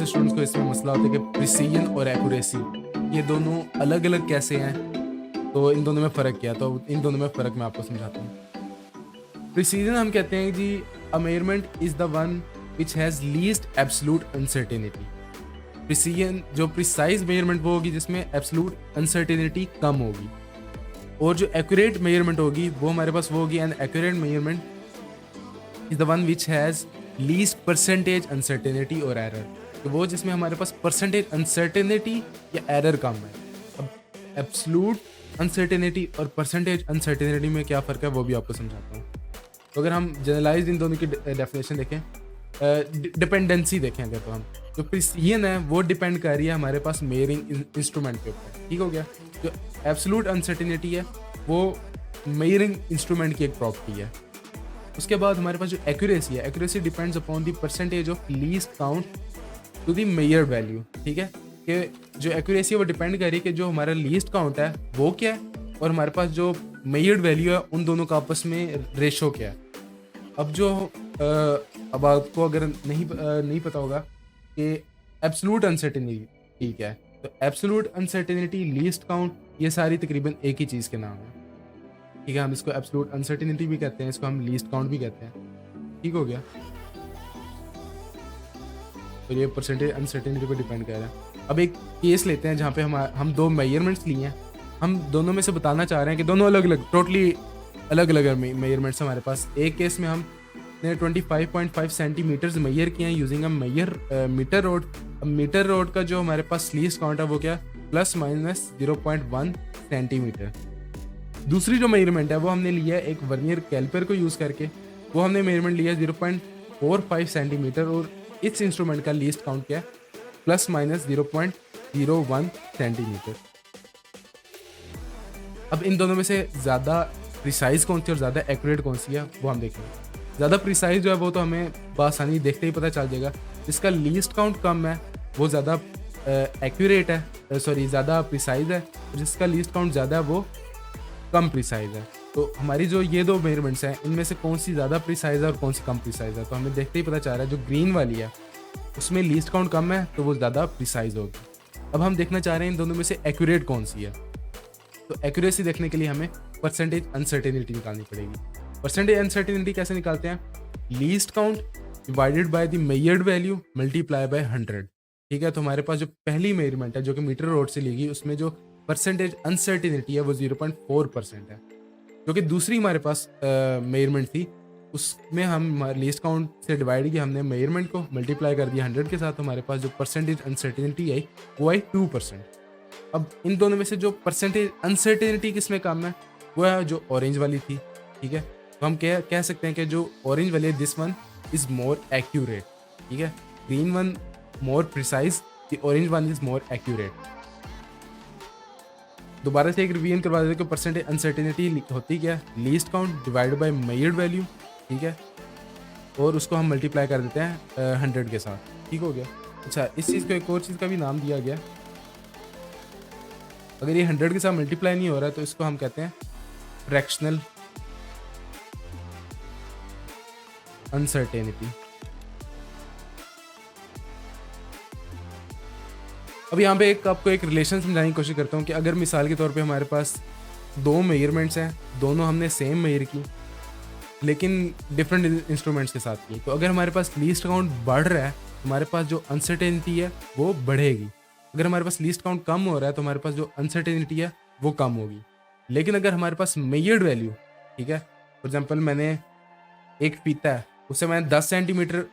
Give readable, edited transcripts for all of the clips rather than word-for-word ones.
Students को इसमें मसला होता है कि प्रिसीजन और एक्यूरेसी ये दोनों अलग अलग कैसे हैं, तो इन दोनों में फ़र्क क्या है, तो इन दोनों में फ़र्क मैं आपको समझाता हूँ। प्रिसीजन हम कहते हैं जी a measurement is the one which has least absolute uncertainty. Precision जो प्रिसाइज मेजरमेंट वो होगी जिसमें एब्सोल्यूट अनसर्टेनिटी कम होगी, और जो एक्यूरेट मेजरमेंट होगी वो हमारे पास वो होगी, and accurate measurement is the one which has least percentage uncertainty और एरर। तो वो जिसमें हमारे पास परसेंटेज अनसर्टेनिटी या एरर कम है। अब एब्सोल्यूट अनसर्टेनिटी और परसेंटेज अनसर्टेनिटी में क्या फ़र्क है वो भी आपको समझाता हूँ। तो अगर हम जनरलाइज इन दोनों की डेफिनेशन देखें, डिपेंडेंसी देखें अगर, तो हम जो प्रिसीजन है वो डिपेंड कर रही है हमारे पास मेजरिंग इंस्ट्रूमेंट के ऊपर, ठीक हो गया। जो एब्सोल्यूट अनसर्टेनिटी है वो मेजरिंग इंस्ट्रूमेंट की एक प्रॉपर्टी है। उसके बाद हमारे पास जो एक्यूरेसी है, accuracy depends upon the percentage of least count to the measured value, ठीक है। कि जो एक्यूरेसी है वो डिपेंड कर रही है कि जो हमारा लीस्ट काउंट है वो क्या है, और हमारे पास जो मेजर्ड वैल्यू है उन दोनों का आपस में रेशो क्या है। अब जो अब आपको अगर नहीं पता होगा कि एब्सोल्यूट अनसर्टेनिटी क्या है, तो एब्सोल्यूट अनसर्टेनिटी, लीस्ट काउंट, ये सारी तकरीबन एक ही चीज़ के नाम है, ठीक है। हम इसको एब्सोल्यूट अनसर्टेनिटी भी कहते हैं, इसको हम लीस्ट काउंट भी कहते हैं, ठीक हो गया। तो ये परसेंटेज अनसर्टेनिटी पे डिपेंड कर रहा है। अब एक केस लेते हैं जहाँ पे हम दो मेजरमेंट्स लिए हैं, हम दोनों में से बताना चाह रहे हैं कि दोनों अलग अलग, टोटली अलग अलग मेजरमेंट्स हमारे पास। एक केस में हमने 25.5 सेंटीमीटर्स मेजर किए हैं यूजिंग अ मीटर रोड। अब मीटर रोड का जो हमारे पास लीस्ट काउंट है वो क्या, ±0.1 सेंटीमीटर। दूसरी जो मेजरमेंट है वो हमने लिया है एक वर्नियर कैलिपर को यूज़ करके, वो हमने मेजरमेंट लिया है 0.45 सेंटीमीटर, और इस इंस्ट्रूमेंट का लीस्ट काउंट क्या है, ±0.01 सेंटीमीटर। अब इन दोनों में से ज़्यादा प्रिसाइज कौन सी और ज़्यादा एक्यूरेट कौन सी है वो हम देखेंगे। ज़्यादा प्रिसाइज जो है वो तो हमें बआसानी देखते ही पता चल जाएगा। जिसका लीस्ट काउंट कम है वो ज़्यादा एक्यूरेट है, ज़्यादा प्रिसाइज है, और जिसका लीस्ट काउंट ज़्यादा है वो कम प्रिसाइज है। तो हमारी जो ये दो मेजरमेंट्स हैं इनमें से कौन सी ज़्यादा प्रिसाइज है और कौन सी कम प्रिसाइज है, तो हमें देखते ही पता चल रहा है जो ग्रीन वाली है उसमें लीस्ट काउंट कम है तो वो ज़्यादा प्रिसाइज होगी। अब हम देखना चाह रहे हैं इन दोनों में से एक्यूरेट कौन सी है। तो एक्यूरेसी देखने के लिए हमें परसेंटेज अनसर्टेनिटी निकालनी पड़ेगी। परसेंटेज अनसर्टेनिटी कैसे निकालते हैं, least count divided by the measured value multiply by 100, ठीक है। तो हमारे पास जो पहली मेजरमेंट है जो कि मीटर रोड से ली गई, उसमें जो परसेंटेज अनसर्टेनिटी है वो 0.4% है। जो कि दूसरी हमारे पास मेजरमेंट थी उसमें हम लीस्ट काउंट से डिवाइड किया हमने मेजरमेंट को, मल्टीप्लाई कर दिया 100 के साथ, तो हमारे पास जो परसेंटेज अनसर्टेनिटी आई वो आई 2%। अब इन दोनों में से जो परसेंटेज अनसर्टेनिटी किसमें कम है वो है जो ऑरेंज वाली थी, ठीक है। तो हम कह सकते हैं कि जो ऑरेंज वाली है this one is more accurate, ठीक है। Green one more precise, the orange one is more accurate. दोबारा से एक रिवीजन करवा देते हैं कि परसेंटेज अनसर्टेनिटी होती क्या है, least count divide by measured value, ठीक है, और उसको हम मल्टीप्लाई कर देते हैं 100 के साथ, ठीक हो गया। अच्छा, इस चीज़ को एक और चीज़ का भी नाम दिया गया, अगर ये 100 के साथ मल्टीप्लाई नहीं हो रहा है तो इसको हम कहते हैं फ्रैक्शनल अनसर्टेनिटी। अब यहाँ पे आपको एक रिलेशन समझाने की कोशिश करता हूँ कि अगर मिसाल के तौर पे हमारे पास दो मेजरमेंट्स हैं, दोनों हमने सेम मेजर की लेकिन डिफरेंट इंस्ट्रूमेंट्स के साथ की, तो अगर हमारे पास लीस्ट काउंट बढ़ रहा है तो हमारे पास जो अनसर्टेनिटी है वो बढ़ेगी। अगर हमारे पास लीस्ट काउंट कम हो रहा है तो हमारे पास जो अनसर्टेनिटी है वो कम होगी। लेकिन अगर हमारे पास मेजर्ड वैल्यू, ठीक है, फॉर एग्जांपल मैंने एक फीता है उससे मैंने 10 सेंटीमीटर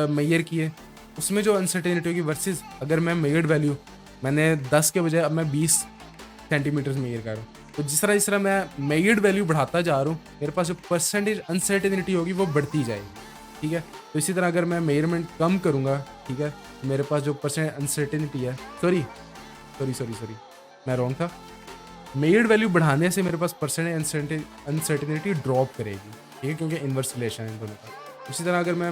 मेजर किए, उसमें जो अनसर्टेनिटी होगी वर्सेस अगर मैं मेजर्ड वैल्यू मैंने 10 के बजाय अब मैं 20 सेंटीमीटर मेजर कर रहा हूँ, तो जिस तरह मैं मेजर्ड वैल्यू बढ़ाता जा रहा हूँ मेरे पास जो परसेंटेज अनसर्टेनिटी होगी वो बढ़ती जाएगी, ठीक है। तो इसी तरह अगर मैं मेजरमेंट कम करूँगा, ठीक है, तो मेरे पास जो परसेंटेज अनसर्टेनिटी है, सॉरी मैं रॉन्ग था, मेजर्ड वैल्यू बढ़ाने से मेरे पास परसेंटेज अनसर्टेनिटी ड्रॉप करेगी, ठीक है, क्योंकि इन्वर्स रिलेशन है इन दोनों का। इसी तरह अगर मैं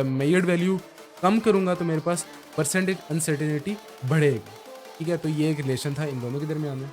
मेजर्ड वैल्यू कम करूँगा तो मेरे पास परसेंटेज अनसर्टेनिटी बढ़ेगी, ठीक है। तो ये एक रिलेशन था इन दोनों के दरमियान में।